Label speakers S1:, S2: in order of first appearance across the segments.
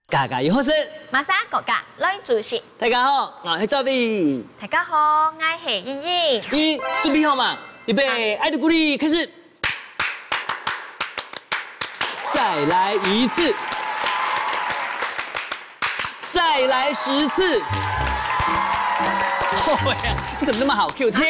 S1: 家家有好事，
S2: 马莎国家来主席。
S1: 大家好，我是赵碧。
S2: 大家好，我是茵茵。
S1: 一准备好吗？预备，爱的鼓励开始。再来一次，再来10次。后悔啊！你怎么那么好 Q 听？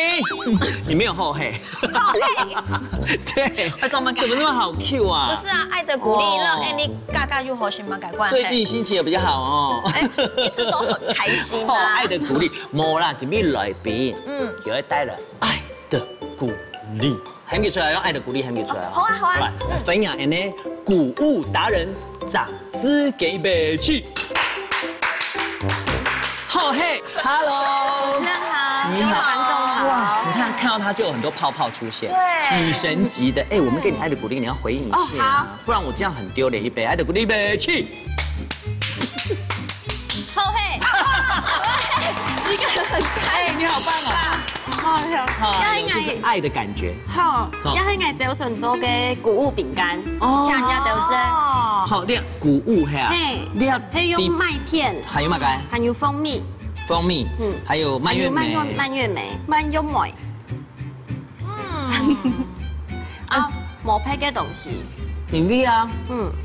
S1: 你没有后悔。
S2: 后悔。
S1: 对。
S2: 怎么
S1: 那么好 Q 啊？
S2: 不是啊，爱的鼓励让你嘎嘎又好心吗？改观。
S1: 最近心情也比较好哦。
S2: 一直都很开心啊。
S1: 爱的鼓励，冇啦，今日来宾，就要带了爱的鼓励，喊你出来，用爱的鼓励喊你出来。
S2: 好啊，好啊。
S1: 来，分享呢，鼓舞达人，掌声给北去。好嘿 ，Hello，
S2: 主持人好，
S1: 你好，
S2: 观众好。
S1: 哇，你看到他就有很多泡泡出现，
S2: 对，
S1: 女神级的。哎，我们给你爱的鼓励，你要回应一下啊，不然我这样很丢脸。预备，爱的鼓励，北去。
S2: 后悔，一个很开，
S1: 你好棒啊！
S3: 好，
S1: 就是爱的感觉。
S3: 好，要去爱周顺做嘅谷物饼干，像人家都是。
S1: 好，你谷物嘿啊，
S3: 你要用麦片，
S1: 还有乜嘢？
S3: 还有蜂蜜，
S1: 还有蔓越莓，
S3: 蔓越莓，啊，磨配嘅东西。
S1: 你力啊，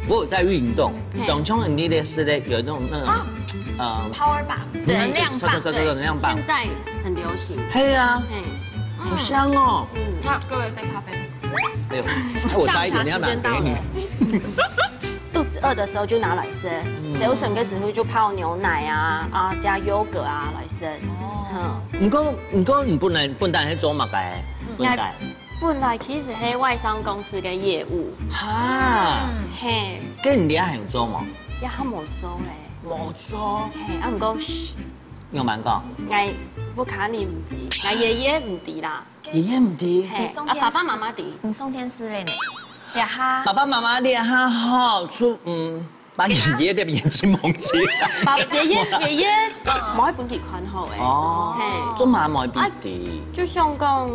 S1: 我有在运动，总从你的是的有那种
S2: power 棒，能量棒，
S1: 能量棒，
S3: 现在很流行。
S1: 嘿啊，好香哦。
S3: 那各位杯咖啡。
S1: 哎呦，我差一点要拿给你。
S3: 肚子饿的时候就拿来吃，有笋嘅时候就泡牛奶啊加优格啊来吃。哦，
S1: 唔过你不能去做乜嘅，
S3: 本來其實係外商公司嘅業務。
S1: 哈，
S3: 嘿，
S1: 跟你係做冇？
S3: 一刻冇做咧。
S1: 冇做。
S3: 嘿，啊唔過，
S1: 有冇講？
S3: 我不卡你唔啲，我爺爺唔啲啦。
S1: 爺爺唔啲。
S3: 啊爸爸媽媽啲。
S2: 你送天師咧你，呀哈。
S1: 爸爸媽媽你哈好出把爺爺的眼睛蒙起來。
S3: 爺爺冇喺本地款好誒。
S1: 哦。係。做乜冇本地？
S3: 就香港。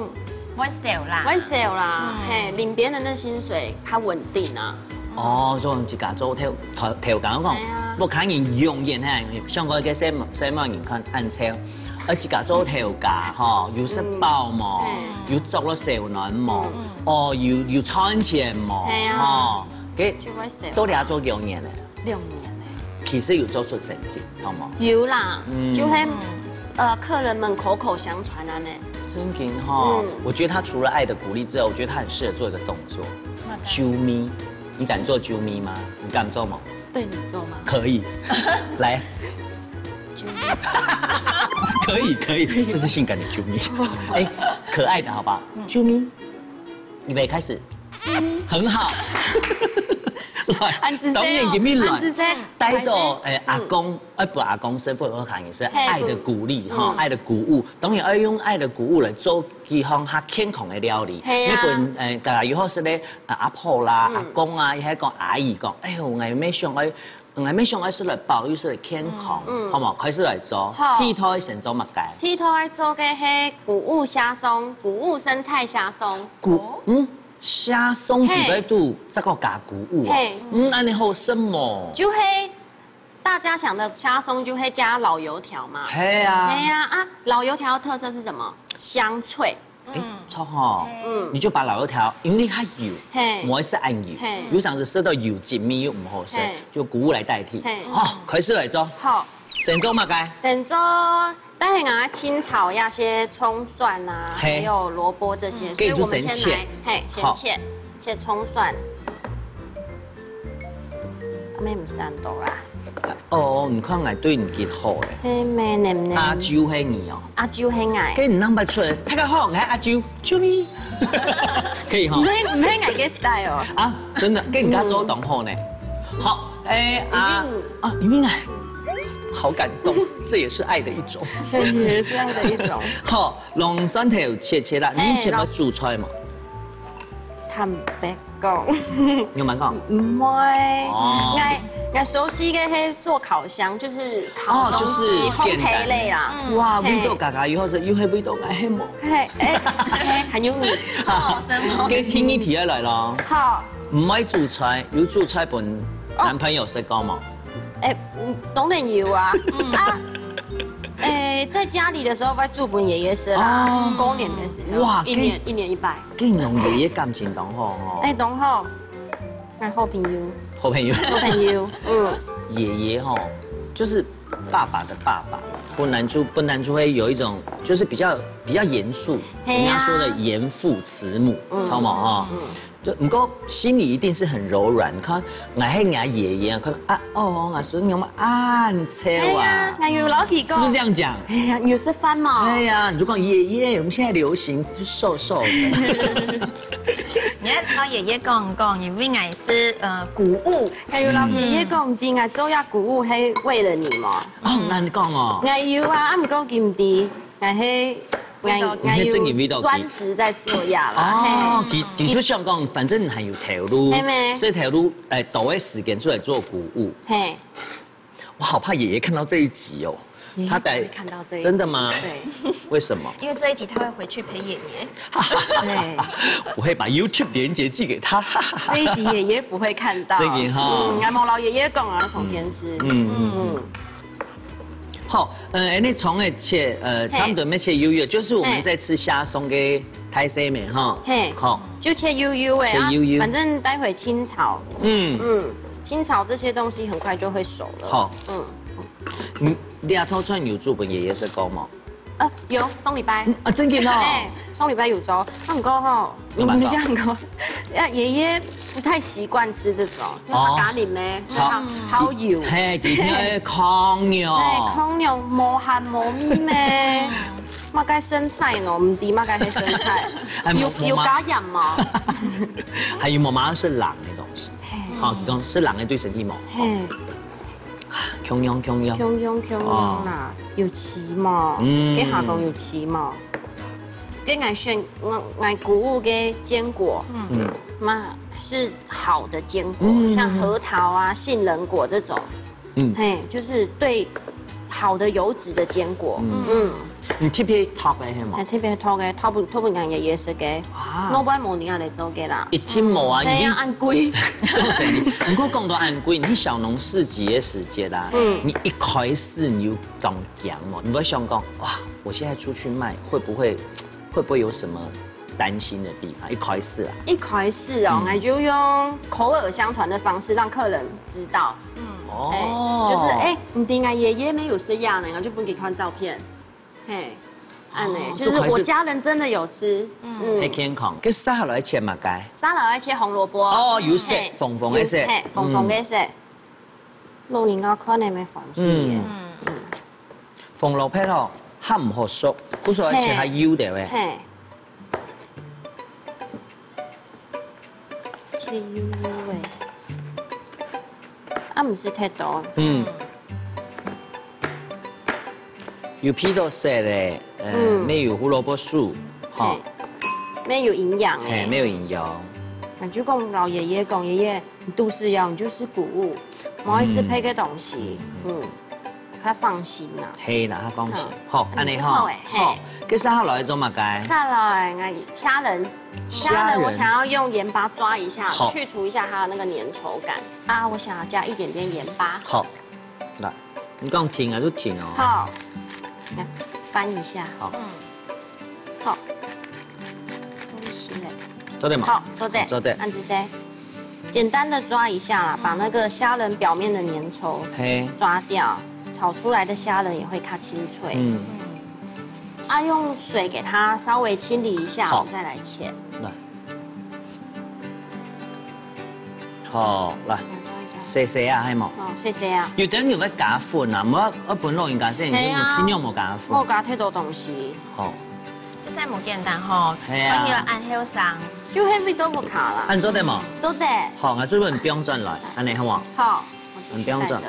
S2: 外少啦，
S3: 嘿，領別人的薪水較穩定啊。
S1: 哦，做一家做調工講，不看人用人係，香港嘅細萬人看按車，一家做調價嗬，又食飽冇，又做咗少暖冇，哦，又賺錢冇，哦，嘅都嚟做2年咧，2年咧，其實有做出成績，好冇？
S3: 有啦，就係客人們口口相傳啊呢。
S1: 真勁哈！我覺得他除了愛的鼓勵之外，我覺得他很適合做一個動作，啾咪。你敢做啾咪嗎？你敢做嗎？
S3: 對你做嗎？
S1: 可以，來。可以，這是性感的啾咪。哎，可愛的好不好？啾咪，預備開始。很好。導演給你來，帶到阿公，不阿公師傅我看也是愛的鼓勵哈，愛的鼓舞，當然要用愛的鼓舞來做健康較健康的料理。日本大家如果是咧阿婆啦、阿公啊，伊喺講阿姨講，哎呦，我咩想愛是來保佑是來健康，好冇？開始來做。剃頭先做乜嘅？
S3: 剃頭愛做嘅係谷物蝦鬆，谷物生菜蝦鬆。
S1: 蝦鬆住喺度，這個加谷物啊，那你好什麼？
S3: 就係大家想的蝦鬆就會加老油條嘛。
S1: 係啊。
S3: 老油條特色是什麼？香脆。
S1: 超好。你就把老油條，因為它油，唔可以食按油，有時候食到油脂味又唔好食，就谷物來代替。好，開始嚟做。
S3: 好。
S1: 先做乜嘅？
S3: 先做。但是啊，清炒那些葱蒜啊，还有萝卜这些，所以我们先来，先切葱蒜。咩唔生到啦？
S1: 哦，唔看我對唔結好咧。
S3: 咩呢？
S1: 阿蕉係你哦。
S3: 阿蕉係我。
S1: 跟唔 number 出嚟，睇下好，我阿蕉，啾咪。可以哈。
S3: 唔係我嘅 style。
S1: 啊，真的，跟人家做當好呢。好，雨冰啊。好感動，這也是愛的一種，
S3: 也是愛的一種。
S1: 好，龍蒜頭切啦，你切乜煮菜嘛？
S3: 坦白講，
S1: 有冇講？
S3: 唔會，我熟悉嘅係做烤箱，就是烤東西、烘焙類啦。
S1: 哇，味道嘎嘎，以後是又係味道愛係冇？
S3: 還有你，
S2: 好生活。
S1: 給聽一題來咯。
S3: 好，
S1: 唔愛煮菜，有煮菜本男朋友識講冇？
S3: 当然有啊。在家里的时候会做本爷爷吃啦，过年的时候，哇，一年100。
S1: 跟侬爷爷感情同好哦。
S3: 同好，好朋友。
S1: 好朋友。
S3: 好朋友，
S1: 爷爷哈，就是爸爸的爸爸，本来就会有一种就是比较严肃，人家说的严父慈母，知道吗？啊。就不过心里一定是很柔软，看我迄俺爷爷看俺孙女嘛车啊，
S3: 俺有老几个，
S1: 是不是这样讲？
S3: 哎呀，有是翻嘛？
S1: 哎呀，你就讲爷爷，我们现在流行是瘦瘦的。
S2: 你看老爷爷讲，因为俺是谷物，
S3: 还有老爷爷讲，啲俺做呀谷物係為了你嘛？
S1: 哦，那你講哦。
S3: 俺有啊，唔講佢唔啲，俺係。我有專職在做呀啦。
S1: 哦，技術上講，反正還有條路，這條路倒嘅時間出來做鼓舞。嘿，我好怕爺爺看到這一集哦。
S3: 他得看到這一集。
S1: 真的嗎？
S3: 對。
S1: 為什麼？
S2: 因為這一集他會回去陪爺爺。
S3: 對。
S1: 我會把 YouTube 連結寄給他。
S3: 這一集爺爺不會看到。
S1: 這個哈。
S3: 俺冇老爺爺講啊，從電視。
S1: 好，那從切差不多沒切悠悠，就是我們在吃蝦鬆給泰式麵哈。
S3: 嘿，好，就切悠悠哎，切悠悠，反正待會清炒。清炒這些東西很快就會熟了。好，
S1: 你阿頭川有做本爺爺食糕嗎？
S3: 有送禮拜。
S1: 真嘅哦。
S3: 送禮拜有做，那唔過吼，唔是這樣講，爺爺不太習慣吃這種，因為咖喱咩，好油。
S1: 嘿，其他炕肉。
S3: 炕肉無鹹無味咩？乜該生菜喏，唔啲乜該係生菜，有加鹽嘛？
S1: 還有媽媽是冷的東西，好，講是冷的對身體冇。
S3: 鏘啦，要黐嘛，給下講要黐嘛。給俺選俺谷物嘅堅果，嘛是好的堅果，像核桃啊、杏仁果這種，嘿，就是對好的油脂的堅果，
S1: 你特別top嘅係嘛？
S3: 特別 top 嘅，top 俺爺爺食嘅，老闆冇年嚟做嘅啦。
S1: 一天冇啊，
S3: 係啊，按貴。
S1: 做生意，唔過講到按貴，你小農市集嘅時節啦，你一開始你有咁講哦，你會想講哇，我現在出去賣會不會有什麼擔心的地方？一開始啊，
S3: 一開始哦，我就用口耳相傳的方式讓客人知道，就是你點解爺爺沒有這樣呢？我就不給看照片。嘿，就是我家人真的有吃，
S1: 很健康。跟沙拉來切嘛該？
S3: 沙拉來切紅蘿蔔。
S1: 哦，有色，紅嘅色，
S3: 紅嘅色。老年家看你咪放棄嘅。
S1: 紅蘿蔔哦，較唔好熟，嗰時候切下腰的喂。切腰喂，唔是太多。有披頭色的，沒有胡蘿蔔素，哈，
S3: 沒有營養哎，
S1: 沒有營養。
S3: 那就講老爺爺講，爺爺你都是要，你就是谷物，唔可以吃配個東西，較放心啦。
S1: 係啦，較放心。好，安尼哈，好。跟沙拉來做乜嘅？
S3: 沙拉蝦仁，我想要用鹽巴抓一下，去除一下它的那個粘稠感。啊，我想要加一點點鹽巴。
S1: 好，來，你講停啊就停哦。
S3: 好。翻一下，好，好，行嘞，
S1: 做得嗎？
S3: 好，做得，按子噻，簡單的抓一下啦，把那個蝦仁表面的粘稠抓掉，炒出來的蝦仁也會較清脆。用水給它稍微清理一下，我們再來切。來，好，來。細啊，係冇？哦，細啊。要等要乜加款啊？冇一般老人家先，盡量冇加款。冇加太多東西。好。
S2: 實在冇簡單吼，
S1: 係啊。
S2: 我要按後上，
S3: 就係味道冇卡啦。
S1: 按做得冇？
S3: 做得。
S1: 好，我最後唔標準來，安尼好冇？
S3: 好。
S1: 唔標準。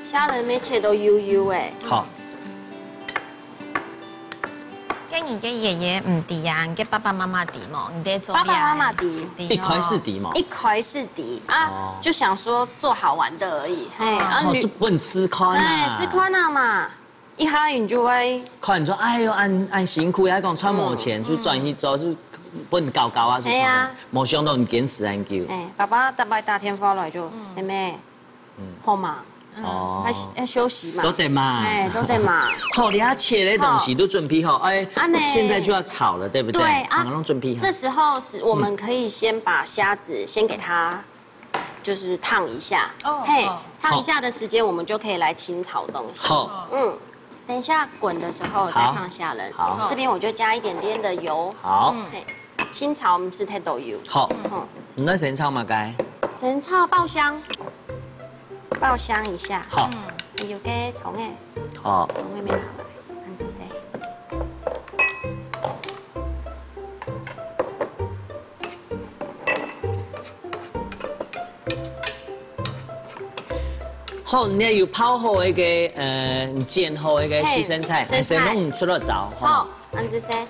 S3: 蝦仁咩切到油油誒。
S1: 好。
S2: 跟你嘅爺爺唔啲啊，你嘅爸爸媽媽啲冇，你哋做
S3: 爸爸媽媽啲，
S1: 一開始啲嘛，
S3: 一開始啲啊，就想說做好玩的而已，
S1: 嘿，就不能吃寬啊，
S3: 吃寬啊嘛，一下你就會，
S1: 看你說哎呦按辛苦，還講賺冇錢，就轉去做就不能搞啊，係啊，冇想到你堅持研究，
S3: 爸爸打電話來就妹妹，好嘛，哦，要休息嘛。
S1: 走得嘛。
S3: 哎，走得嘛。
S1: 好，你要切的东西都准备好，哎，现在就要炒了，对不对？
S3: 对啊，
S1: 弄准备好。
S3: 这时候是我们可以先把虾子先给它，就是烫一下。哦。嘿，烫一下的时间，我们就可以来清炒东西。
S1: 好。
S3: 等一下滚的时候再放虾仁。好。这边我就加一点点的油。
S1: 好。
S3: 清炒我们是太豆油。
S1: 好。那先炒嘛该？
S3: 先炒爆香。爆香一下，好，有嘅葱诶，好，葱诶咩好来，安子些。
S1: 好，你要泡好一个煎好一个西生菜，先弄出了糟。
S3: 好，安子些，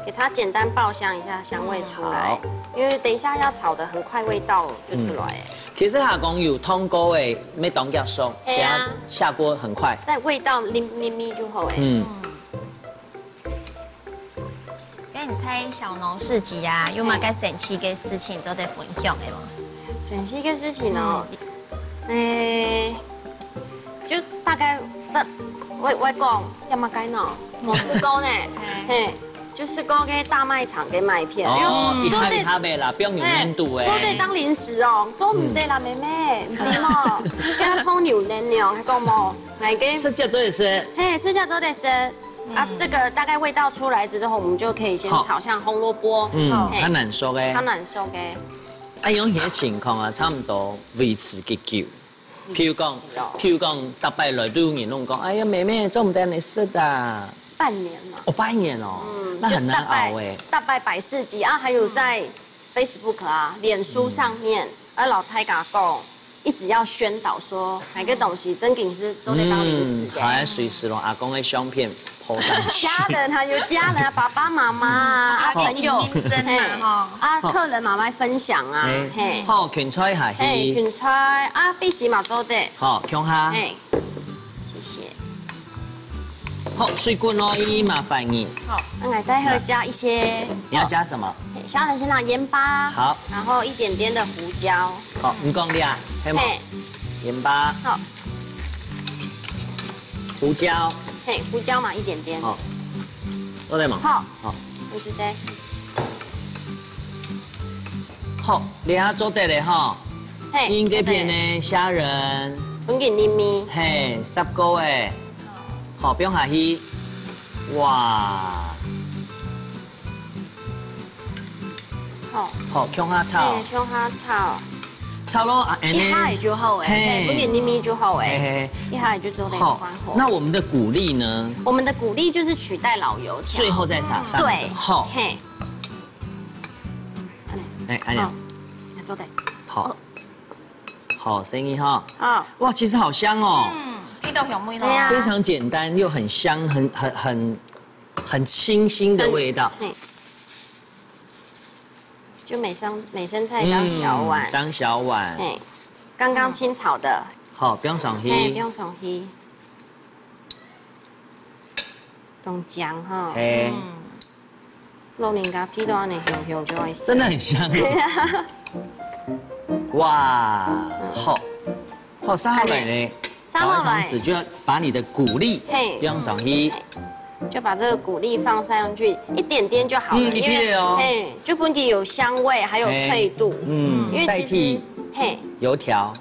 S3: 给它简单爆香一下，香味出来，因为等一下要炒的很快，味道就出来诶。
S1: 其实下讲有通锅的，没当脚熟，等下下锅很快。
S3: 在味道黏咪就好哎。
S2: 跟你猜小农市集啊，有冇个神奇嘅事情做得分享的吗？
S3: 神奇嘅事情哦，就大概我讲有冇解呢？冇试过呢，嘿。就是嗰个大卖场嘅麦片，
S1: 做对他呗啦，不用有粘度诶，
S3: 做对当零食哦，做唔对啦，妹妹，唔对嘛，给它放牛奶哦，还讲冇，来个
S1: 吃下做的是，
S3: 嘿，吃下做的是，啊，这个大概味道出来之后，我们就可以先炒像红萝卜，
S1: 它难熟嘅，
S3: 它难熟嘅，
S1: 啊，用些情况啊，差唔多维持几久。譬如讲，大摆来都有人拢讲，哎呀，妹妹做唔得你吃的。
S3: 半年嘛。
S1: 哦，半年哦。那很难熬哎。
S3: 大摆百事集啊，还有在 Facebook 啊、脸书上面，老太家讲，一直要宣导说，哪个东西真紧是都得当零食的。
S1: 好，随时咯，阿公的相片 po 上去。
S3: 家人还有家人啊，爸爸妈妈啊，朋友
S2: 真的哈，啊，
S3: 客人妈妈分享啊，
S1: 嘿，好，芹菜下去。
S3: 嘿，芹菜啊，必须嘛做的。
S1: 好，姜下。
S3: 嘿，谢谢。
S1: 好，水滚咯，伊麻烦你。
S3: 好，那我待会加一些。
S1: 你要加什么？
S3: 虾仁先拿盐巴。好。然后一点点的胡椒。
S1: 好，你讲的啊，黑吗？盐巴。好。胡椒。
S3: 嘿，胡椒嘛，一点点。好。
S1: 都得嘛。
S3: 好。好。你吃谁？
S1: 好，你下做得嘞哈。嘿。应这边呢，虾仁。
S3: 很紧黏咪。
S1: 嘿，10个诶。好，不用下去，哇！好，姜下炒，
S3: 姜下炒，
S1: 炒咯，
S3: 一下就好哎，不点咪就好哎，一下就做得关火。
S1: 那我们的鼓励呢？
S3: 我们的鼓励就是取代老油条，
S1: 最后再撒上。
S3: 对，
S1: 好，
S3: 嘿，
S1: 哎，安娘，
S3: 做得
S1: 好，好声音哈，啊，哇，其实好香哦。非常简单又很香，很清新的味道。
S3: 就美生菜当小碗，
S1: 当小碗。
S3: 刚刚清炒的。
S1: 好，不用上黑。
S3: 不用上黑。用姜哈。老人家皮都安尼香香就会。
S1: 真的很香。哇，好杀来呢。找汤匙就要把你的鼓励丢上去，
S3: 就把这个鼓励放上去，一点点就好了，
S1: 因为
S3: 就不仅有香味，还有脆度，因为其实
S1: 油条，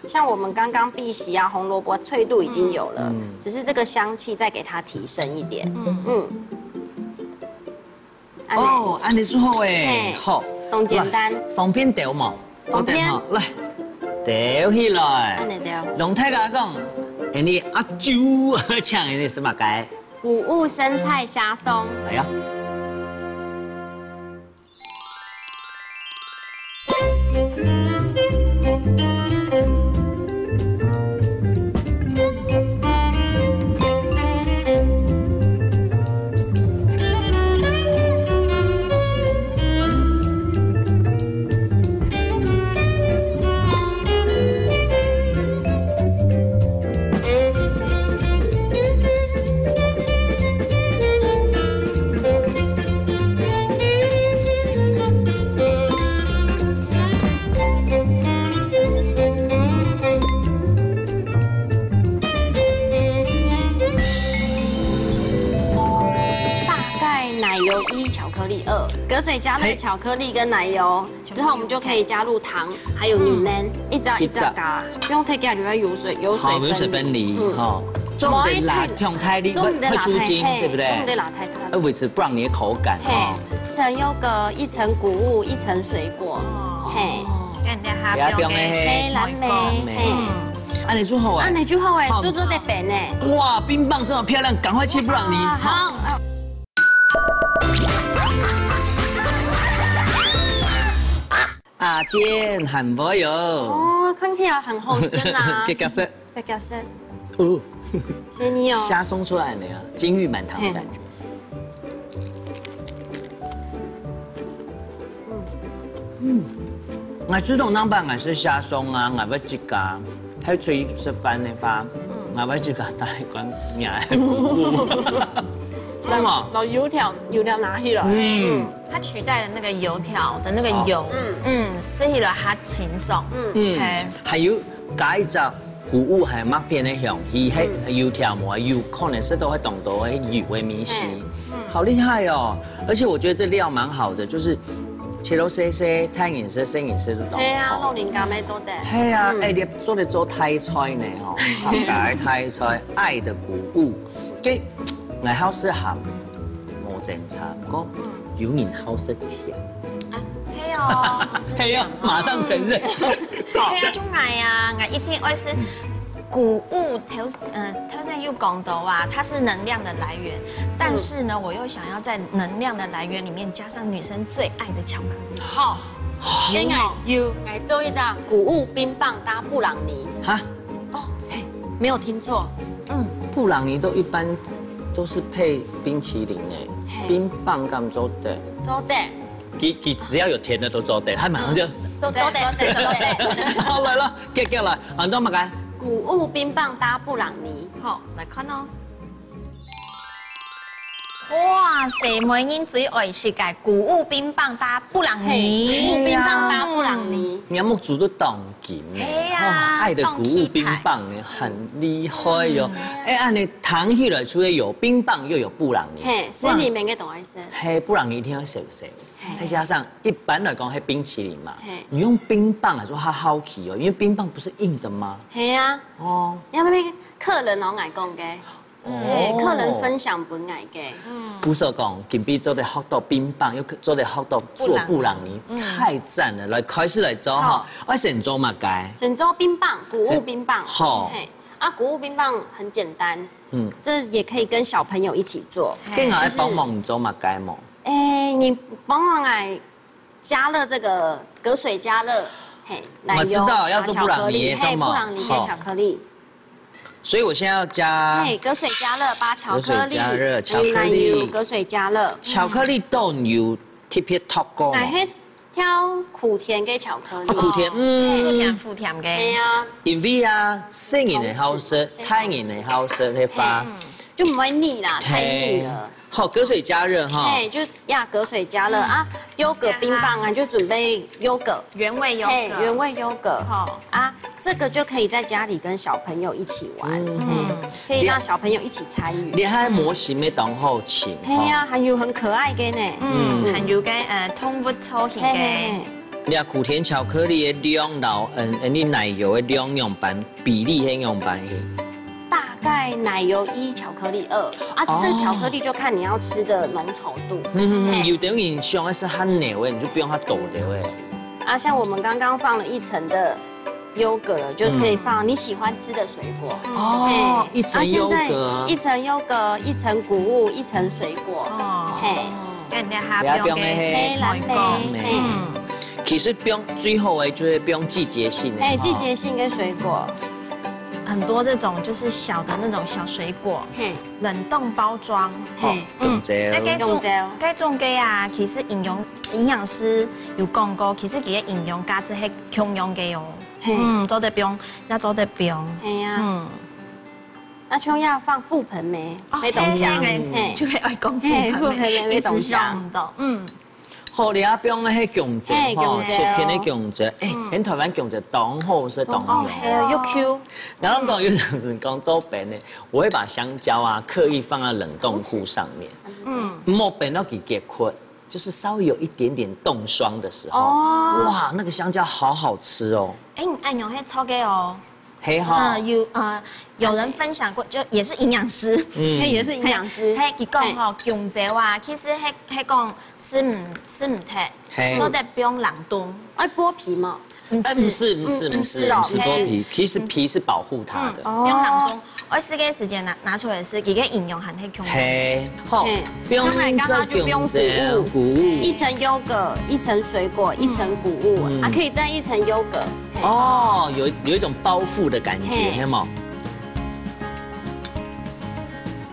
S3: 像我们刚刚碧玺啊、红萝卜脆度已经有了，只是这个香气再给它提升一点，
S1: 哦，安尼做好诶，好，
S3: 很简单，
S1: 方便调嘛，
S3: 方便
S1: 来。调起来，龙太家讲，你阿舅抢的什么该？
S3: 谷物生菜虾松。
S1: 来呀！
S3: 隔水加热巧克力跟奶油，之后我们就可以加入糖，还有牛奶，一直加，不用太加，就要油水分离，哈。中的辣太厉会出筋，对不对？中的辣太烫，
S1: 要维持布朗尼的口感。
S3: 一层优格，一层谷物，一层水果，嘿。
S2: 加冰的
S3: 黑蓝莓，
S1: 安尼就好啊！
S3: 安尼就好诶，做得变诶。
S1: 哇，冰棒这么漂亮，赶快切布朗尼。
S3: 好。
S1: 阿健很不油。
S3: 哦，看起来很厚身啊。
S1: 给角色。
S3: 给角色。
S1: 哦。
S3: 谁你哦？
S1: 虾松出来的呀，金玉满堂的感觉。我主动当班我是虾松啊，我要一家，还吹食饭的吧，我要一家大罐名的谷物。
S3: 老油条拿去了。
S2: 它取代了那个油条的那个油，使起了它清爽。
S1: 还有加一只谷物还麦片的香气，还油条膜油可能是都会懂得的油的米稀，好厉害哦！而且我觉得这料蛮好的，就是。切到细细，太颜色、深颜色都懂。
S3: 系啊，老人家要做的。
S1: 系啊，你做的做泰菜呢吼，客家泰菜，爱的谷物，嘅，我好适合无正常，不过有人好食甜。
S2: 系哦，
S1: 系啊，马上承认。
S2: 系啊，中来啊，我一定爱吃。谷物头先又讲到啊，它是能量的来源，但是呢，我又想要在能量的来源里面加上女生最爱的巧克力。
S3: 好，跟我做一道谷物冰棒搭布朗尼。哈？哦，嘿，没有听错。
S1: 布朗尼都一般都是配冰淇淋诶，冰棒咁做的。
S3: 做的。
S1: 佢只要有甜的都做的，他马上就。
S3: 做的。
S1: 好来了，get 来，很多乜解？
S3: 谷物冰棒搭布朗尼，
S2: 好来看哦。哇塞，每人最爱吃嘅谷物冰棒搭布朗尼，
S3: 谷物冰棒搭布朗尼，
S1: 你木煮都当紧
S2: 哎呀，
S1: 爱的谷物冰棒呢，很厉害哟。哎，按你糖起来，除了有冰棒，又有布朗尼，
S3: 嘿，所以里面嘅懂意思。
S1: 嘿，布朗尼一定要熟熟。再加上一般来讲，是冰淇淋嘛，你用冰棒来说，它好起哦，因为冰棒不是硬的吗？
S3: 系啊，哦，因为客人我爱讲嘅，客人分享本爱嘅，
S1: 不是讲，今比做的好多冰棒，又做的好多做布朗尼，太赞了！来开始来做哈，我先做嘛该，
S3: 先做冰棒，谷物冰棒，
S1: 好，
S3: 啊，谷物冰棒很简单，这也可以跟小朋友一起做，
S1: 跟我帮忙做嘛该么？
S3: 你帮忙来加热这个隔水加热，嘿，奶油、
S1: 我知道要做布朗尼，
S3: 嘿，布朗尼跟巧克力。
S1: 所以我现在要加，
S3: 嘿，隔水加热，把巧克力、
S1: 奶油
S3: 隔水加热。
S1: 巧克力豆油特别top高。
S3: 哎嘿，挑苦甜嘅巧克力。
S1: 苦甜，
S2: 苦甜嘅。
S3: 系啊。
S1: 因为啊，细人的好食，太人的好食，去发。
S3: 就唔会腻啦，太腻了。
S1: 好，隔水加热哈。
S3: 对，就要隔水加热啊。优格冰棒啊，就准备优格，
S2: 原味优格，
S3: 原味优格。好啊，这个就可以在家里跟小朋友一起玩，可以让小朋友一起参与。
S1: 你还模型没当好请。
S3: 嘿呀，还有很可爱嘅呢。
S2: 还有嘅动物造型嘅。
S1: 你啊，苦甜巧克力的量，然后你奶油的量样板比例很样板
S3: 大概奶油1，巧克力2啊，这巧克力就看你要吃的浓稠度。
S1: 有的人喜欢是很奶味，你就不用它抖的味。
S3: 啊，像我们刚刚放了1层的优格了，就是可以放你喜欢吃的水果。
S1: 哦，1层优格
S3: ，1层优格，1层谷物，1层水果。嘿，
S2: 跟人家哈冰的
S3: 黑蓝莓。
S1: 其实不用最后就是不用季节性的。
S3: 季节性跟水果。
S2: 很多这种就是小的那种小水果，冷冻包装，该种嘅啊，其实营养师有讲过，其实佢嘅营养价值係強樣嘅哦。做得冰，要做得冰。
S3: 係啊。那就要放覆盆梅，沒懂講，
S2: 就係愛講
S3: 覆盆梅沒懂講。
S1: 好，你阿冰咧係姜汁，切片的姜汁，喺台灣姜汁當好食當用，
S3: 又 Q。
S1: 然後講有陣時講做餅呢，我會把香蕉啊刻意放在冷凍庫上面，莫變到佢結塊，就是稍微有一点点冻霜的时候，哇，那个香蕉好好吃哦。
S2: 哎，你爱用黑炒鸡哦。
S1: 嘿哈，
S2: 有人分享过，就也是营养师，
S3: 也是营养师。
S2: 嘿，佢讲吼，香蕉啊，其实嘿讲是唔摕，所以不用冷冻。
S3: 爱剥皮嘛？
S1: 不是剥皮，其实皮是保护它的，
S2: 不用冷冻。我试个时间拿出来是，佢个营养很强。
S1: 嘿，好，
S3: 上来刚刚就不用谷物，一层优格，一层水果，一层谷物，啊，可以再一层优格。
S1: 哦，有一种包覆的感觉，有冇？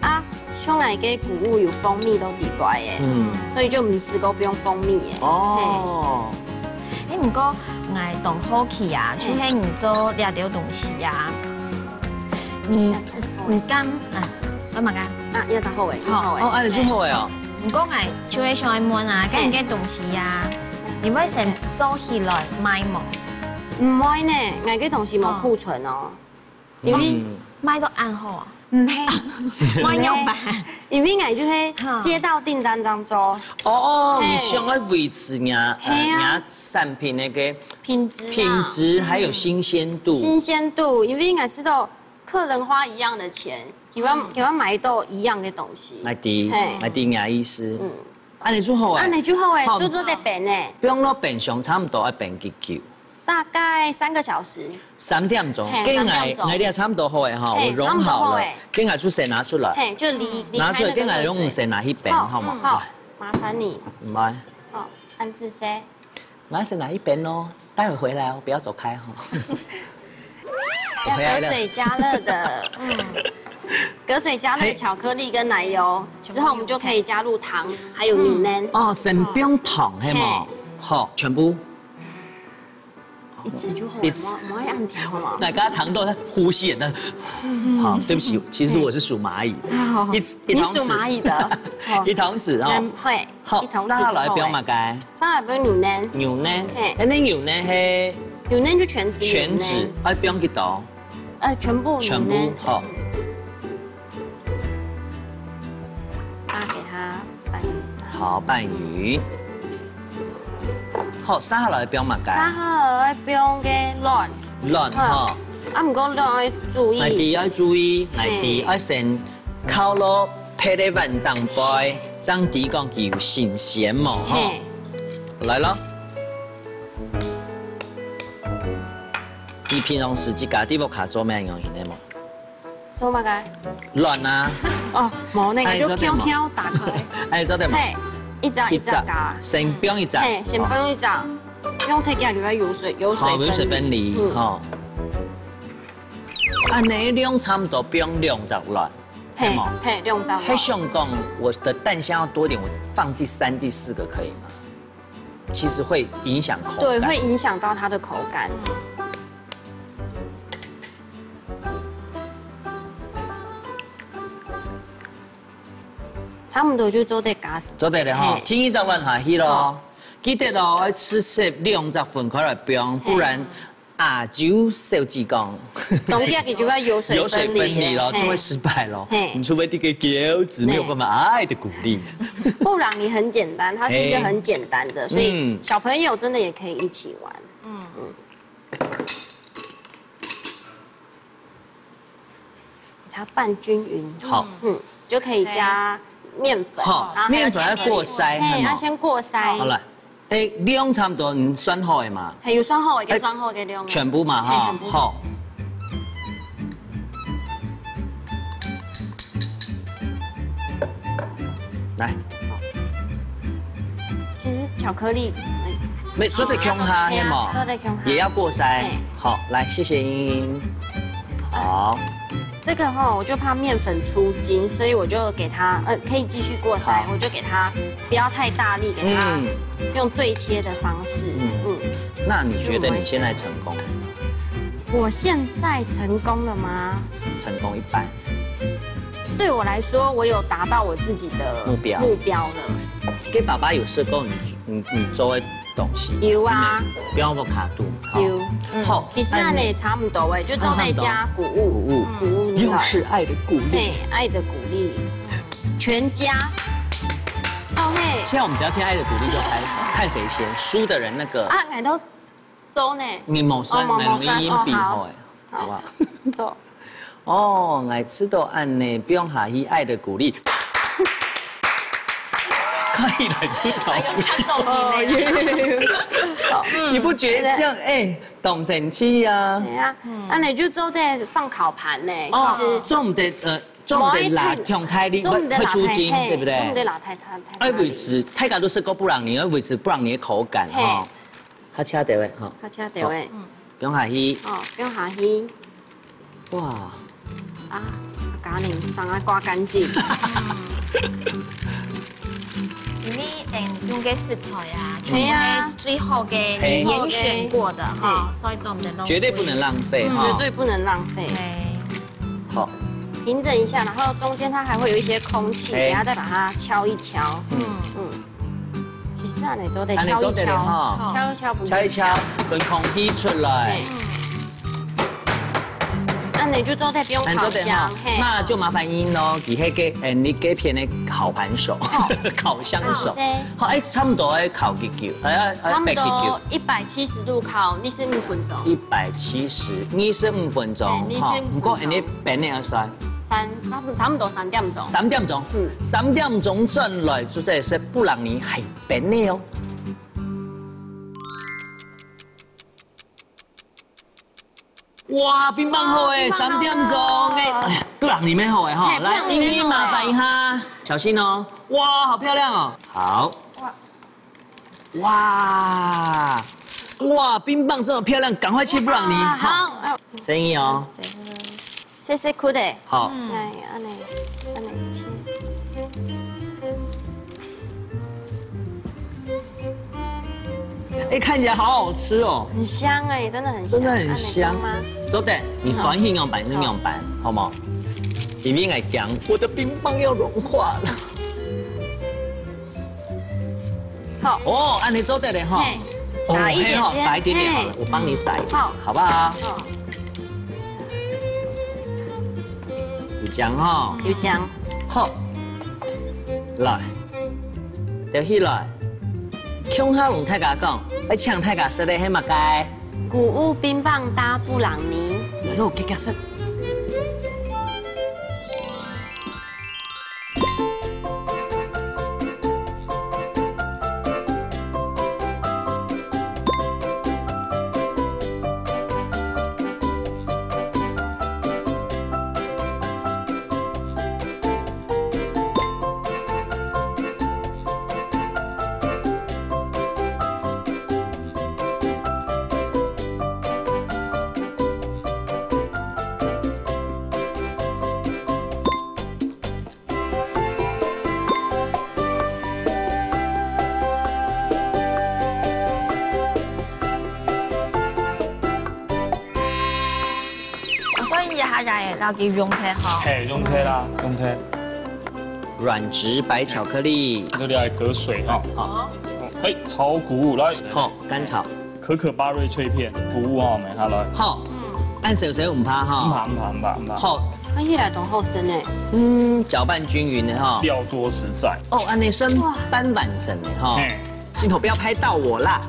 S3: 啊，上来嘅谷物有蜂蜜都底怪嘅，所以就唔食过不用蜂蜜嘅。哦，
S2: 哎，唔过我动好奇啊，去迄唔做掠到东西呀。你敢我问啊，
S3: 要10号嘅，
S1: 哦，安尼做好嘅哦。
S2: 唔过我就会想问啊，咁嘅东西呀，你会先做起来卖冇？
S3: 唔会呢，我嘅同事冇库存哦，因为
S2: 卖到暗号啊，
S3: 唔系，
S2: 卖样板，
S3: 因为我就是接到订单当中。
S1: 哦，你想要维持人产品那个
S3: 品质
S1: 还有新鲜度。
S3: 新鲜度，因为我知道客人花一样的钱，给我买到一样的东西。
S1: 买啲牙医师。安尼做好诶，
S3: 安尼就好诶，做得变诶。
S1: 不用落变上，差不多要变几久？
S3: 大概3个小时。
S1: 3点钟，跟我哋差不多好诶哈，我融好了，跟我出先拿出来。
S3: 嘿，就
S1: 拿出来，跟我用先拿去变，好吗？
S3: 好，麻烦你。
S1: 唔该。
S3: 好，安志 C。
S1: 拿先拿一边哦，待会回来哦，不要走开哈。
S3: 要隔水加热的，隔水加热巧克力跟奶油之后，我们就可以加入糖，还有牛奶。
S1: 哦，先不用糖，嘿嘛，好，全部。
S3: 一吃就好，我要按调嘛。
S1: 大家糖豆在呼吸的，好，对不起，其实我是属蚂蚁的。
S3: 你属蚂蚁的，
S1: 一桶子哦。
S3: 会，
S1: 好，沙来不用嘛该。
S3: 沙来不用牛奶。
S1: 牛奶，那牛奶嘿。
S3: 牛奶就全脂。
S1: 全脂，不用去倒。
S3: 全部。
S1: 全部好。
S3: 给它拌匀。
S1: 好，拌匀。好，沙来不用嘛该。
S3: 沙来不用嘅
S1: 软哈。
S3: 唔过要注意。
S1: 内地要注意，内地要先烤落配咧稳当杯，将底讲有新鲜嘛哈。来咯。你平常时自家啲木卡做咩用型的冇？
S3: 做乜嘅？
S1: 软啊！
S3: 哦，冇那个就飘飘打开。
S1: 哎，做得冇？
S3: 一扎加。
S1: 先不用一扎。
S3: 先不用一扎，用推给它油水分离。哈。
S1: 安尼量差不多不用200卵。
S3: 嘿，200卵。
S1: 嘿，想讲我的蛋香要多点，我放第3、第4个可以吗？其实会影响口感。
S3: 对，会影响到它的口感。差不多就做得加，
S1: 做得了哈，天20万下去咯。记得咯，要吃些200分开来冰，不然亚洲手指讲，
S3: 东家就要油水分离
S1: 了，就会失败咯。你除非这个饺子没有办法爱的鼓励，
S3: 不然你很简单，它是一个很简单的，所以小朋友真的也可以一起玩。给它拌均匀，
S1: 好，
S3: 就可以加。面粉，
S1: 好，面粉要过筛，
S3: 要先过筛。
S1: 好了，量差不多，你算好的嘛？
S3: 有算好的，算好的量。
S1: 全部嘛，哈，好。来，
S3: 其实巧克力，
S1: 没做得空哈，是吗？
S3: 做得空哈，
S1: 也要过筛。好，来，谢谢茵茵。好。
S3: 这个我就怕面粉出筋，所以我就给它可以继续过筛，我就给它不要太大力，给它用对切的方式。
S1: 那你觉得你现在成功？
S3: 我现在成功了吗？
S1: 成功一半。
S3: 对我来说，我有达到我自己的目标了。
S1: 给爸爸有设够你做的东西。
S3: 有啊。
S1: 不要我卡度。
S3: 有。
S1: 好，
S3: 其实也差不多就都在加谷物。
S1: 又是爱的鼓励。
S3: 对，爱的鼓励，全加。嘿。
S1: 现在我们只要听爱的鼓励就开始，看谁先，输的人那个。
S3: 啊，俺都走呢。
S1: 你某酸，买容易比好哎，好不好？
S3: 走。
S1: 哦，爱吃到按呢，不用下去爱的鼓励。可以来出头。你不觉得这样懂神气啊？
S3: 对啊，那你就做在放烤盘呢。其实
S1: 做唔得做唔得辣用太厉会出筋，对不对？
S3: 做唔得辣太。
S1: 要维持太高都是够布朗尼，要维持布朗尼的口感哈。他掐对位哈。
S3: 他掐对位。
S1: 不用下去。
S3: 哦，不用下去。
S1: 哇。
S3: 啊，把你伤啊刮干净。
S2: 用嘅食材啊，全部係最好嘅嚴選過的哈，所以做唔到。
S1: 絕對不能浪費哈。
S3: 絕對不能浪費。
S1: 好，
S3: 平整一下，然後中間它還會有一些空氣，等下再把它敲一敲。其實啊，你都得敲一敲，敲一敲，
S1: 敲一敲，跟空氣出來。
S3: 那你就做得不用烤箱，
S1: 那就麻烦您咯，你迄个你给片的烤盘手、烤箱手，好差不多烤几久，
S3: 差不多170度烤25分鐘。
S1: 170，25分鐘，好，不過你變你要算
S3: 差不多3點鐘。
S1: 3點鐘，3點鐘轉來，就係說布朗尼係變你哦。哇，冰棒好哎，3點鐘哎，布朗尼咩好哎哈，來茵茵麻煩一下，小心哦。哇，好漂亮哦。好。哇，哇，冰棒這麼漂亮，趕快切布朗尼。好，聲音哦。
S3: 細細顆的。
S1: 好。
S3: 來，安尼切。
S1: 哎，看起来好好吃哦，
S3: 很香哎，真的很香，
S1: 真的很香吗？周董，你放信用版是用版，好吗？里面来讲，我的冰棒要融化了。
S3: 好
S1: 哦，按你周董的哈，
S3: 撒一点，
S1: 撒一点点好了，我帮你撒一点，好不好？有姜哈，
S3: 有姜，
S1: 好，來，掉起來。向下用泰家講，要搶泰家食的迄物街。
S3: 谷物冰棒搭布朗尼，
S1: 來咯，夾夾食。
S2: 所以下來要叫溶體哈。
S4: 嘿，溶體啦，溶體。
S1: 軟質白巧克力，
S4: 這裡來隔水哈。好。嘿，炒谷物來。
S1: 好，乾炒。
S4: 可可巴瑞脆片，谷物哈，咪下來。
S1: 好。按少少唔怕哈。
S4: 唔怕。
S1: 好。
S3: 它越來濃厚身誒。
S1: 攪拌均勻的哈。
S4: 料多實在。
S1: 哦，按你身斑板身的哈。鏡頭不要拍到我啦。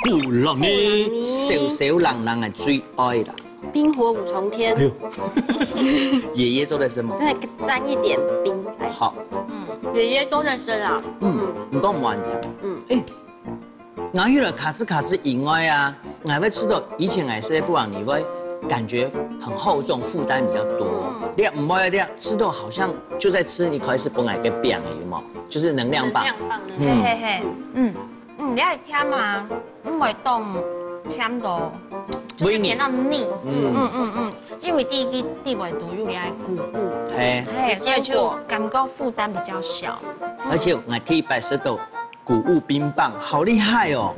S1: 布朗尼，小人係最愛啦。
S3: 冰火五重天。
S1: 爺爺做的什麼？
S3: 再沾一點冰。
S1: 好。
S3: 爺爺做的是啦。
S1: 唔講唔完嘅。我去了卡茲以外啊，我會吃到以前我食布朗尼會感覺很厚重，負擔比較多。你唔會你吃到好像就在吃一塊是本來嘅餅有冇？就是能量棒。
S2: 嘿，你係甜嘛？唔會當甜到，就是甜到膩。因為第一地位多入嚟谷物，所以就感覺負擔比較小。
S1: 而且我第一擺食到谷物冰棒，好厲害哦！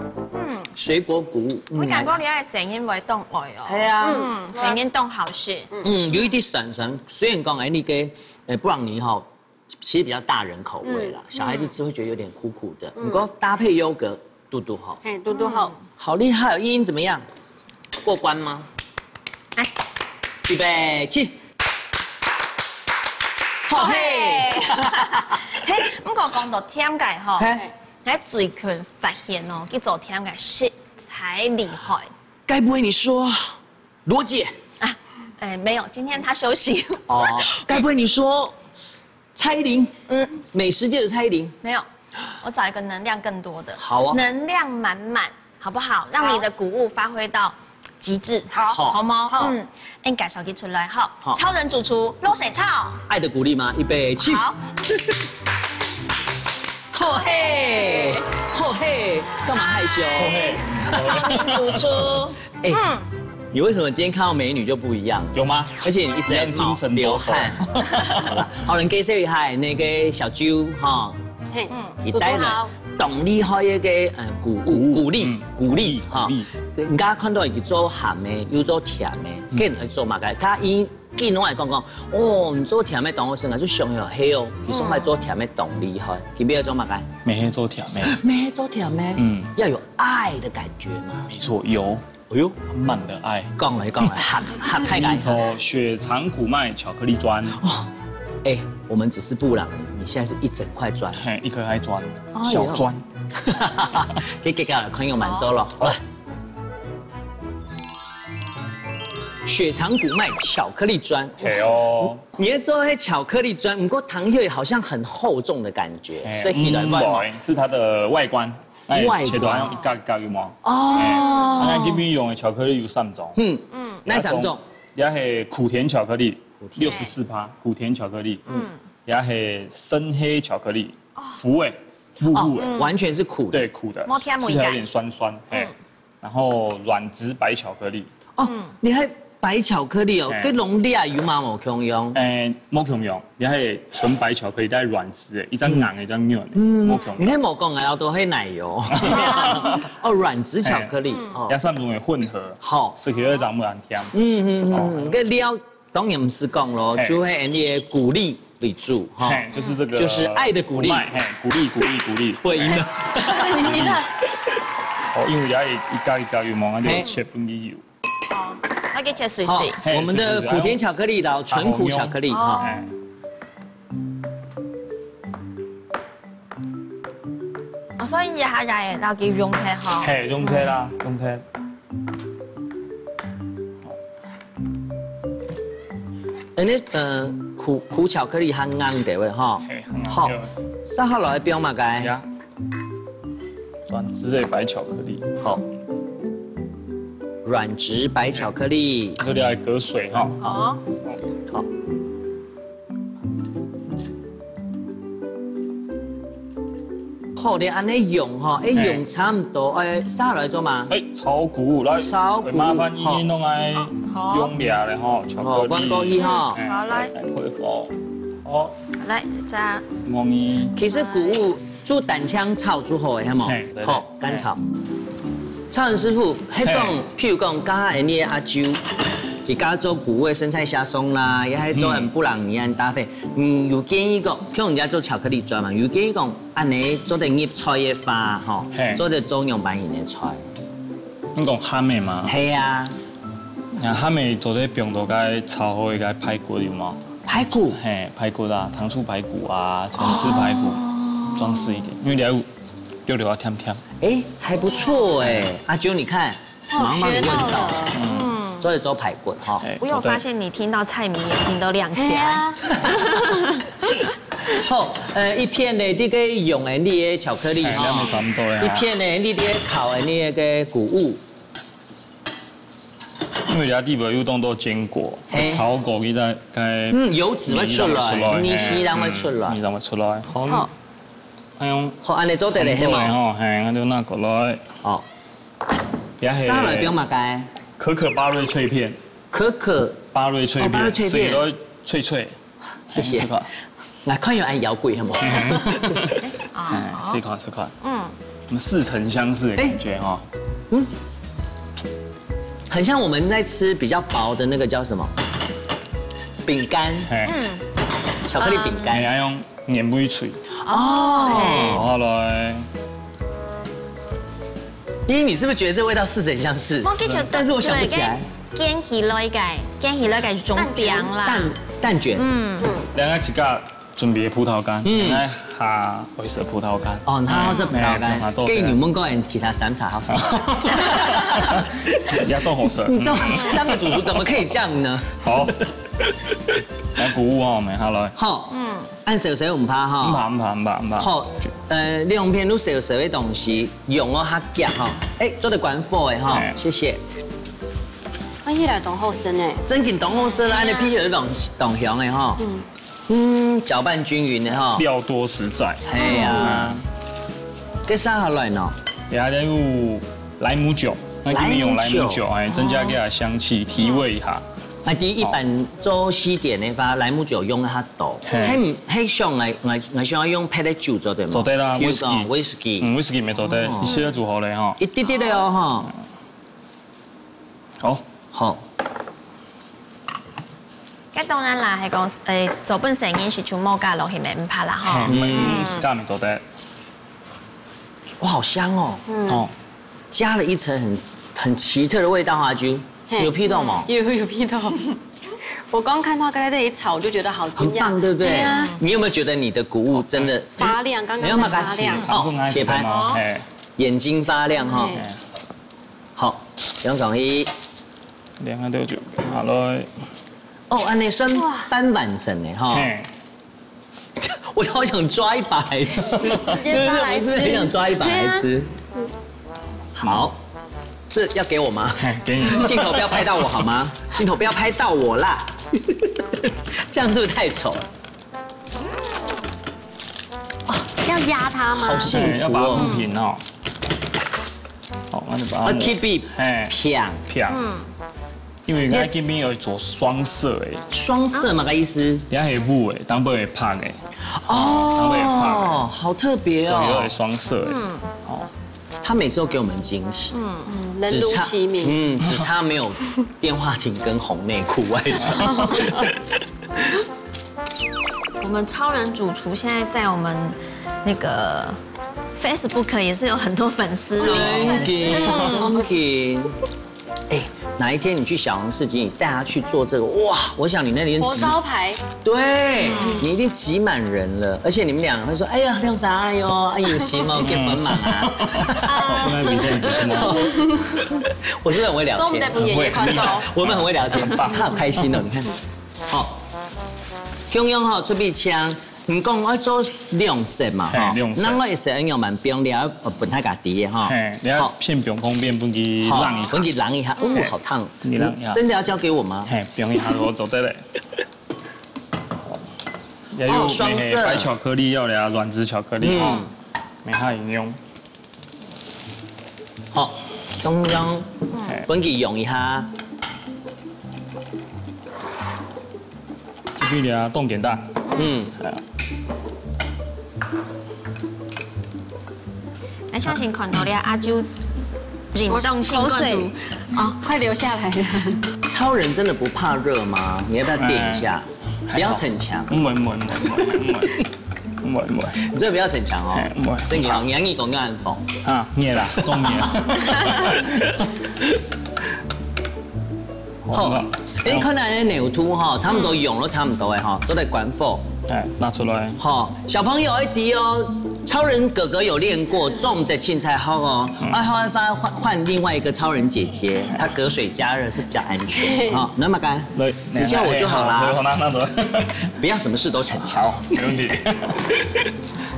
S1: 水果谷物，
S2: 我感覺你係成日會當愛哦。
S1: 係啊，
S2: 成日當好事。
S1: 有一啲酸酸，雖然講你嘅布朗尼哈。其實比較大人口味啦，小孩子吃會覺得有點苦苦的。不過搭配優格，嘟嘟好。
S3: 嘟嘟好。
S1: 好厲害，茵茵怎麼樣？過關嗎？预备起。好嘿，
S2: 嘿，不过讲到舔解吼，喺最近发现哦，去做舔解实才厉害。
S1: 该不会你说罗姐
S2: 啊？没有，今天她休息。
S1: 哦，该不会你说蔡依林？美食界的蔡依林？
S2: 没有，我找一个能量更多的。
S1: 好啊，
S2: 能量满满，好不好？让你的谷物发挥到极致，好吗？介绍佢出来，好，超人主厨落水炒，
S1: 爱的鼓励吗？预备起。好。后嘿，后嘿，干嘛害羞？
S4: 后嘿，
S2: 超人主厨。
S1: 你为什么今天看到美女就不一样？
S4: 有吗？
S1: 而且你一直在
S4: 精神
S1: 流汗。好，人介绍一下那个小啾哈，你带了动力害一个鼓励哈。人家看到伊做咸的，又做甜的，跟人做嘛个，他伊见我来讲讲，哦，你做甜的当我生啊，就上有黑哦，你送来做甜的动力害，佢边要做嘛个？
S4: 没黑做甜的，
S1: 没做甜的，要有爱的感觉吗？
S4: 没错，有。哎呦，满的爱。
S1: 讲来，哈太爱。
S4: 做血肠谷麦巧克力砖。哦，
S1: 我们只是布朗，你现在是一整块砖。
S4: 一颗还砖，小砖。
S1: 给大家朋友满足了。来，血肠谷麦巧克力砖。
S4: 哦。
S1: 你在做那巧克力砖，不过糖叶好像很厚重的感觉。
S4: 是它的外观。切断用一格一格有冇？哦，那这边用的巧克力有3种。
S1: 哪3种？
S4: 也是苦甜巧克力，64%，苦甜巧克力。也是深黑巧克力，福味，雾的，
S1: 完全是苦的。
S4: 对，苦的，吃起来有点酸酸。然后软质白巧克力。
S1: 哦，你还白巧克力哦，跟龙利亚有嘛冇共用？
S4: 冇共用，也是纯白巧克力，但系软质的，一张硬的，一张软的，冇共用。
S1: 你睇冇讲嘅，我都係奶油。哦，软质巧克力，
S4: 也3種嘅混合，
S1: 好，
S4: 食起來就冇人甜。
S1: 個料當然唔是講咯，就係你嘅鼓勵為主，
S4: 就是這個，
S1: 就是愛的鼓勵，
S4: 鼓勵，會贏的。哦，因為也係一格一格要望下啲切半啲油。
S2: 那给切水水。
S1: 我们的苦甜巧克力到纯苦巧克力哈。
S2: 所以一下就撈叫用鐵嗬。
S4: 係用鐵啦，用鐵。
S1: 苦巧克力很硬的喂哈。好，撒下來標嘛該。
S4: 軟質的白巧克力。好。
S1: 軟質白巧克力，
S4: 這裡還隔水哈。好。
S1: 好，你按你用哈，用差唔多，撒來做嘛？
S4: 炒谷物來，麻煩你弄來用料的哈，巧克力。
S1: 關過去哈。
S2: 好來。
S4: 好。
S2: 來加。
S1: 其實谷物做蛋槍炒煮好嘅，係冇？好，乾炒。超人師傅，譬如講，家下你阿舅，佢家做谷味生菜蝦鬆啦，也係做人布朗尼安搭配。有建議講，像人家做巧克力磚嘛，有建議講，安尼做啲醃菜嘅花，吼，做啲中庸版型嘅菜。
S4: 你講蝦味嘛？
S1: 係啊。
S4: 蝦味做啲冰度該炒好嘅排骨有冇？
S1: 排骨？
S4: 排骨啊，糖醋排骨啊，橙汁排骨，裝飾一點，因為你要。有點甜甜，
S1: 還不錯阿啾，你看，馬上聞到，所以做排骨哈。
S2: 我有發現你聽到菜名眼睛都亮起來。
S1: 好，一片呢，你可以用你嘅巧克力，
S4: 差唔多呀。
S1: 一片呢，你啲烤你嘅谷物。
S4: 因為有啲會有當到堅果，炒過佢就該。
S1: 油脂會出來，你絲讓會出來，
S4: 絲讓會出來。好。
S1: 好，安尼做得嚟係嘛？
S4: 哦，係，我就拿過來。哦。
S1: 沙來標嘛該？
S4: 可可巴瑞脆片。
S1: 可可
S4: 巴瑞脆片，食到脆脆。
S1: 謝謝。嗱，看有按搖櫃係冇？
S4: 試看。似曾相識的感覺哈。
S1: 很像我們在吃比較薄的那個叫什麼？餅乾。巧克力餅乾。
S4: 你要用黏味脆。好來。
S1: 依依，你是不是覺得這味道似曾相識？但是我想不起來。
S2: 煎起来个中饼啦，
S1: 蛋卷。
S4: 两个一个准备葡萄干，来下灰色葡萄干。
S1: 哦，它好是葡萄干，跟你们个人其他三茶好吃。
S4: 也都好食。
S1: 你这当个主厨怎么可以这样呢？
S4: 好，来谷物哦，买下来。
S1: 好，按少少唔怕哈。
S4: 唔怕。
S1: 好，两片都少少的东西，用我较夹哈。做得关火的哈，谢谢。
S3: 我依来当好生诶，
S1: 真紧当好生，安尼配合同香的哈。搅拌均匀的哈。
S4: 料多实在。
S1: 哎呀，给啥下来呢？
S4: 也有莱姆酒。那今天用莱姆酒，增加给它香气，提味一下。
S1: 一般做西点的话，莱姆酒用较多。迄上我想要用配的酒做对吗？
S4: 做对啦，威士忌。威士忌没做对，你现在煮好了哈。
S1: 一滴滴的哦
S4: 哈。
S1: 好。
S2: 咁當然啦，係講做本成件事全冇加落去咪唔怕啦哈。
S4: 時間未做得。
S1: 哇，好香哦！加了一層很奇特的味道啊，就有屁到嗎？
S3: 有屁到。我剛看到剛才這一炒，就覺得好驚訝，
S1: 很棒，對不對？你有沒有覺得你的谷物真的
S3: 發亮？剛剛發亮
S1: 哦，鐵盤，眼睛發亮哈。好，兩種一，
S4: 兩個都就好了。
S1: 哦，安尼算半完成的哈。我好想抓一把来吃，
S3: 直接抓来吃，
S1: 很想抓一把来吃。好，这要给我吗？
S4: 给你。
S1: 镜头不要拍到我好吗？镜头不要拍到我啦，这样是不是太丑了？
S3: 要压它吗？
S1: 好幸福哦！
S4: 要把它铺平哦。好，那就把它
S1: keep it
S4: 平。因为咱这边有做双色诶，
S1: 双色嘛个意思？
S4: 也系雾诶，当不会拍诶。
S1: 哦，好特别哦。
S4: 左右双色诶。哦，
S1: 他每次都给我们惊喜。
S3: 人如其名。
S1: 只差没有电话亭跟红内裤外穿。
S2: 我们超人主厨现在在我们那个 Facebook 也是有很多粉丝
S1: 真的。哪一天你去小红市集，你带他去做这个，哇！我想你那里
S3: 活招牌，
S1: 对，你一定挤满人了，而且你们两个会说，哎呀，亮啥哎呦，哎呦，行吗？结婚嘛啊！
S4: 那比赛子是吗？
S1: 我真的很会聊天，我们很会聊天，他好开心哦，你看，好，中央哈出鼻枪。唔讲我做两色嘛，哈，咱我一色用蛮冰了，本太家己的哈。
S4: 好，片冰方便，本去冷一下，
S1: 本去冷一下，哦，好烫，
S4: 你冷一下，
S1: 真的要交给我吗？
S4: 冰一下我做得嘞。也有双色白巧克力，要来软质巧克力哈，没下饮用。
S1: 好，中央本去用一下。
S4: 这边的冻点蛋。
S2: 那相信看到了阿啾忍动性灌毒
S3: 哦，快流下来了。
S1: 超人真的不怕热吗？你要不要垫一下？不要逞强。
S4: 唔会，
S1: 你这不要逞强哦。真嘅，你講緊眼房。
S4: 啊，熱啦，凍熱。
S1: 好，你看到的牛肚哈，差不多用都差不多的哈，都在关火。
S4: 拿出来。
S1: 好，小朋友一滴哦。超人哥哥有练过，重的青菜好哦。后来换另外一个超人姐姐，她隔水加热是比较安全。好，那么干，你叫我就好啦。不要什么事都逞强。
S4: 没问题。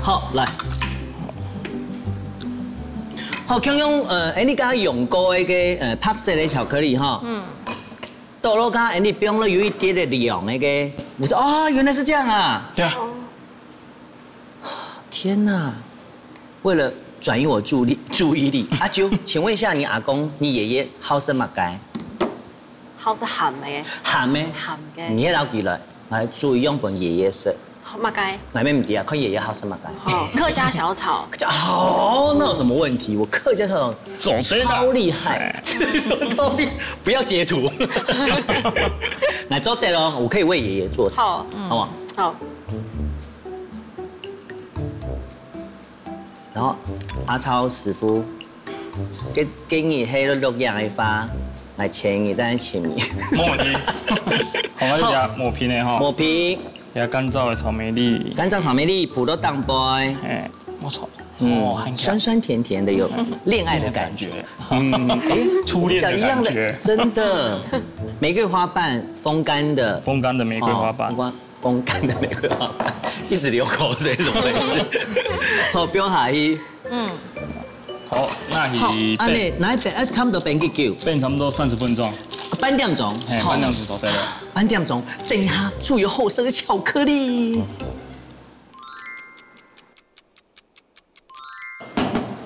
S1: 好，来。好，刚刚你刚刚用过那个白色的巧克力哈。到了刚刚你冰了有一点的凉那个，我说哦，原来是这样啊。
S4: 对啊。
S1: 天哪！为了转移我注意力，阿啾，请问一下，你阿公、你爷爷好生嘛该？
S3: 好是鹹嘅。
S1: 鹹咩？
S3: 鹹嘅。
S1: 你喺老幾來？來注意用本爺爺食。
S3: 嘛該。
S1: 哪邊唔對啊？看爺爺好生嘛該。
S3: 哦，客家小炒。
S1: 好，那有什麼問題？我客家小炒超厲害，超厲害，不要截圖。來做對咯，我可以為爺爺做菜，好嗎？
S3: 好。
S1: 然後阿超師傅給你黑了6樣的花，来前一再前一。
S4: 没问题。好，我就抹平的哈。
S1: 抹平。
S4: 加干燥的草莓粒。
S1: 干燥草莓粒，葡萄糖杯。
S4: 哎，我操。
S1: 酸酸甜甜的，有恋爱的感觉。
S4: 初恋的感觉。
S1: 真的。玫瑰花瓣，风干的。
S4: 风干的玫瑰花瓣。
S1: 风干的玫瑰花瓣，一直流口水，怎么回事？好，不用下去。
S4: 好，那是。
S1: 安尼，哪一边？差不多变几久？
S4: 变差不多30分钟。
S1: 半点钟。
S4: 半点钟对了。
S1: 半点钟，等一下，注有厚色的巧克力。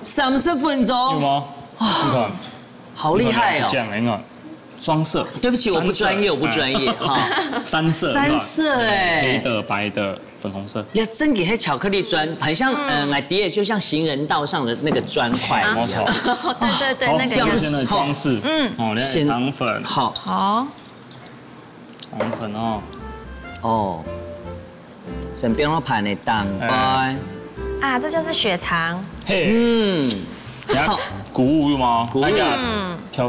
S1: 30分钟。
S4: 有吗？你看，
S1: 好厉害哦！
S4: 这样你看，双色。
S1: 对不起，我不专业，我不专业哈。
S4: 3色。
S1: 3色哎。
S4: 黑的、白的、粉红色。
S1: 你真给黑巧克力砖，很像买碟，就像行人道上的那个砖块。
S4: 没错。
S2: 对，那个
S4: 样子的装饰。哦，糖粉。
S1: 好。
S4: 糖粉哦。
S1: 哦。身边我盘的蛋白。
S2: 啊，这就是血肠。
S1: 嘿。
S4: 好。谷物有吗？
S1: 谷物。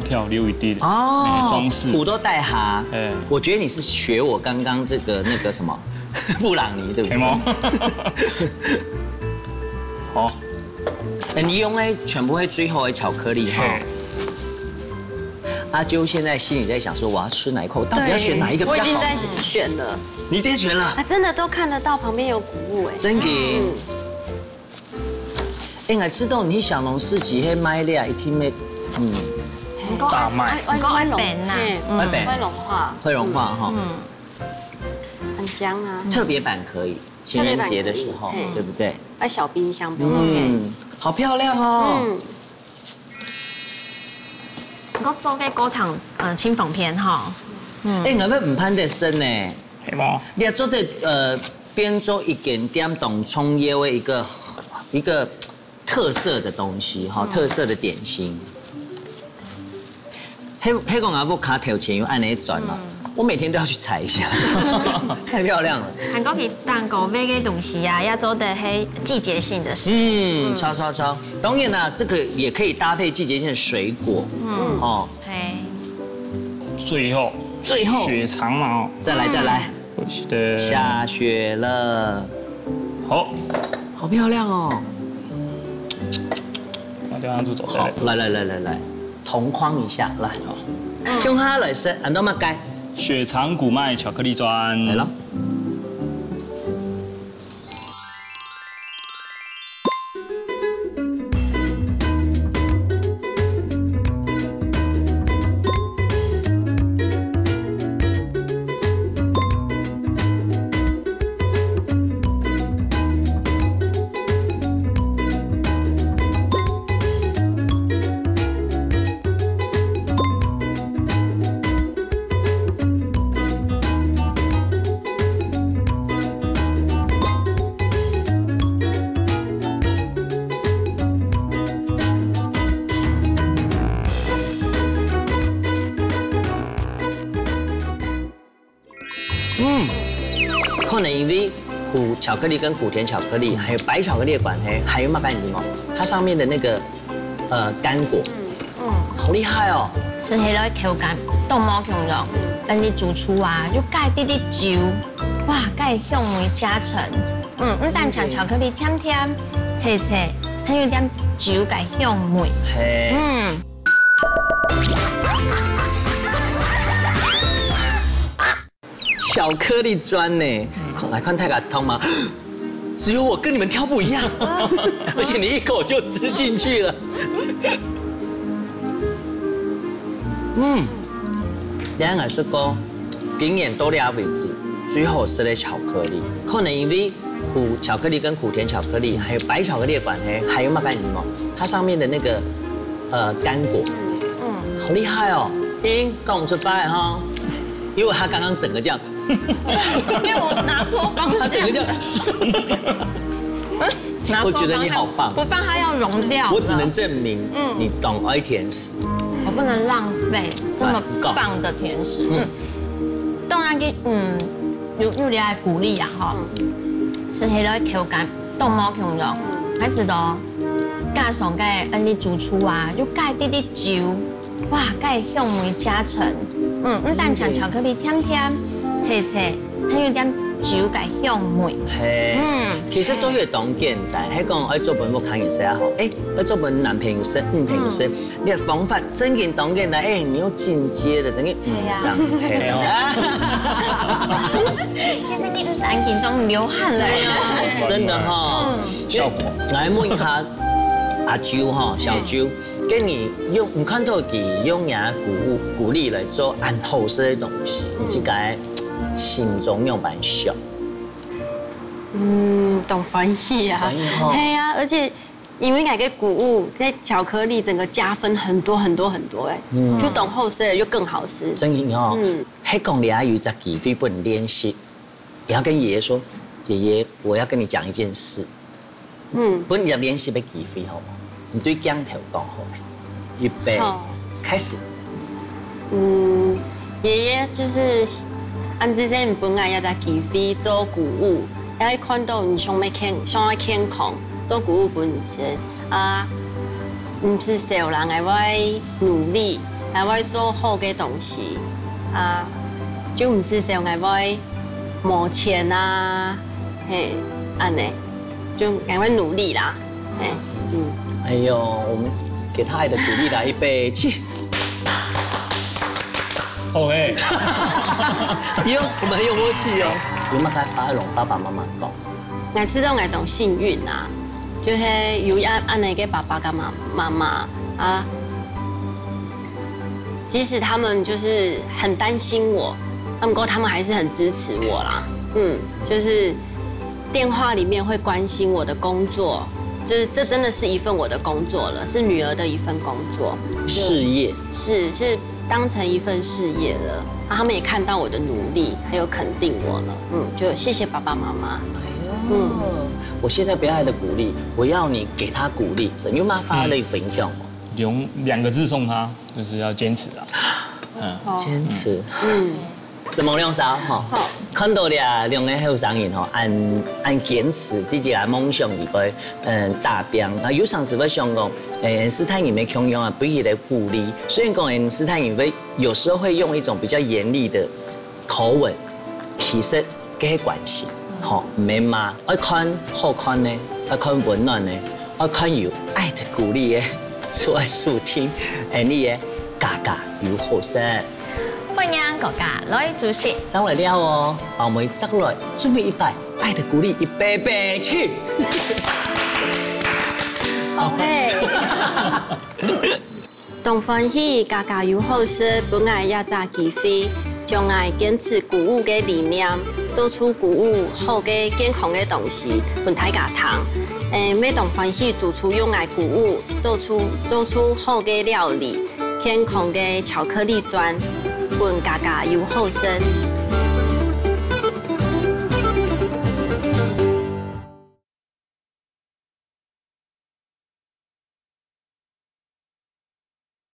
S4: 跳溜一滴的。
S1: 哦。
S4: 装饰。
S1: 土豆带哈。我觉得你是学我刚刚这个那个什么布朗尼，对不对？
S4: 吗？好。
S1: 你用的全部会最后的巧克力哈。阿啾现在心里在想说，我要吃哪一口？到底要选哪一个比较好？
S3: 我已经在选了。
S1: 你已经选了？
S3: 啊，真的都看得到旁边有谷物哎。
S1: 真的。我吃到你小农市集迄买了一天咩？
S4: 大麦。
S3: 会变呐，会融化。
S1: 会融化哈。
S3: 很香啊。
S1: 特别版可以，情人节的时候，对不对？
S3: 在小冰箱不用
S1: 好漂亮哦。
S2: 我做嘅歌场轻纺片哈。
S1: 我们唔攀得深呢。
S4: 系吗？
S1: 你要做的编做一点点懂葱叶的一个特色的东西哈，特色的点心。黑公阿布卡头前又按那转嘛，我每天都要去踩一下，太漂亮了。
S2: 韩国去蛋糕买嘅东西啊，要做的黑季节性的事。
S1: 超。当然啦，这个也可以搭配季节性的水果。
S4: 最后血肠嘛哦，
S1: 再来。下雪了。好漂亮哦。
S4: 那这样就走。
S1: 好，来，同框一下，来。用它来生，安怎么改？
S4: 血肠谷麦巧克力砖。
S1: 来了。可能因为苦巧克力跟苦甜巧克力，还有白巧克力的关系，还有马干柠檬，它上面的那个干果，好厉害哦！
S2: 吃起来口感冻毛强肉，等你煮出啊，就加啲酒，哇，加香味加成。但像巧克力甜甜、脆脆，还有点酒加香味。
S1: 巧克力砖呢？来看太卡通吗？只有我跟你们挑不一样，而且你一口就吃进去了。两个是个经验多了为止，最后是的巧克力，可能因为苦巧克力跟苦甜巧克力，还有白巧克力的关系，还有马干柠檬，它上面的那个干果，好厉害哦！跟我们出发哈，因为他刚刚整个这样。
S2: 因为我拿错方向，
S1: 他整个这样。我觉得你好棒，
S2: 我怕它要融掉。
S1: 我只能证明，你懂爱甜食，
S2: 我不能浪费这么棒的甜食。当然给有点爱鼓励啊哈，吃起来口感冻毛强肉，还是都加上个你煮出啊，又加啲酒，哇，钙香梅加成，但像巧克力甜甜、脆脆，还有点酒钙香梅。
S1: 嘿，其實做嘢當簡單，喺講愛做本屋企人食也好，愛做本男朋友食、女朋友食，你嘅方法真件當簡單，你有進階的，真嘅上係啊。
S2: 其實你唔3件鐘流汗了，
S1: 真的哈，
S4: 效果。
S1: 我來問一下阿周哈，小周，跟你用，你看到佢用牙鼓勵來做按後生的東西，你自己心中有蠻想。
S3: 懂歡喜啊，對啊，而且因為那個穀物在巧克力整個加分很多哎，就懂後生就更好吃。
S1: 真嘅哦，喺講你要有隻機會不能練習，也要跟爺爺說，爺爺我要跟你講一件事，不能就練習嘅機會好唔好？你對鏡頭講好未？預備，開始。
S3: 爺爺就是按之前本來要隻機會做穀物。要看到你想要健康，做穀物本身啊，唔是少人係會努力，係會做好嘅東西啊，就唔是少係會冇錢啊，嘿，安尼就係會努力啦，
S1: 哎呦，我們給他愛的鼓勵來，預備起。
S4: 好誒，
S1: 喲，我們很有默契哦。有冇該發龍爸爸媽媽講？
S3: 我知道我種幸運啊，就是有按那個爸爸跟媽媽啊，即使他們就是很擔心我，不過他們還是很支持我啦。就是電話裡面會關心我的工作，就是這真的是一份我的工作了，是女兒的一份工作，
S1: 事業
S3: 是當成一份事業了。他們也看到我的努力，還有肯定我了，就謝謝爸爸媽媽。
S1: 我現在不要他的鼓勵，我要你給他鼓勵。有冇發了分享？
S4: 用2個字送他，就是要堅持啊。
S1: 堅持。什麼兩招？看到了兩個後生人按堅持，自己來夢想一個達標啊！有上次我想講，斯坦因的強用啊，不是來鼓勵。雖然講斯坦因會有時候會用一種比較嚴厲的口吻，其實嘅關係，唔係嘛？愛看好看呢，愛看溫暖呢，愛看有愛的鼓勵嘅，出來收聽，你嘅家家有好聲。
S2: 歡迎哥哥來主席，
S1: 張來了哦，把我們執來，準備100，愛的鼓勵預備起。
S3: OK。懂歡喜，家家有好事，本來要揸機會，將愛堅持穀物嘅理念，做出穀物好嘅健康嘅東西，分大家聽。每懂歡喜做出用愛穀物，做出好嘅料理，健康嘅巧克力磚。本家家有好生。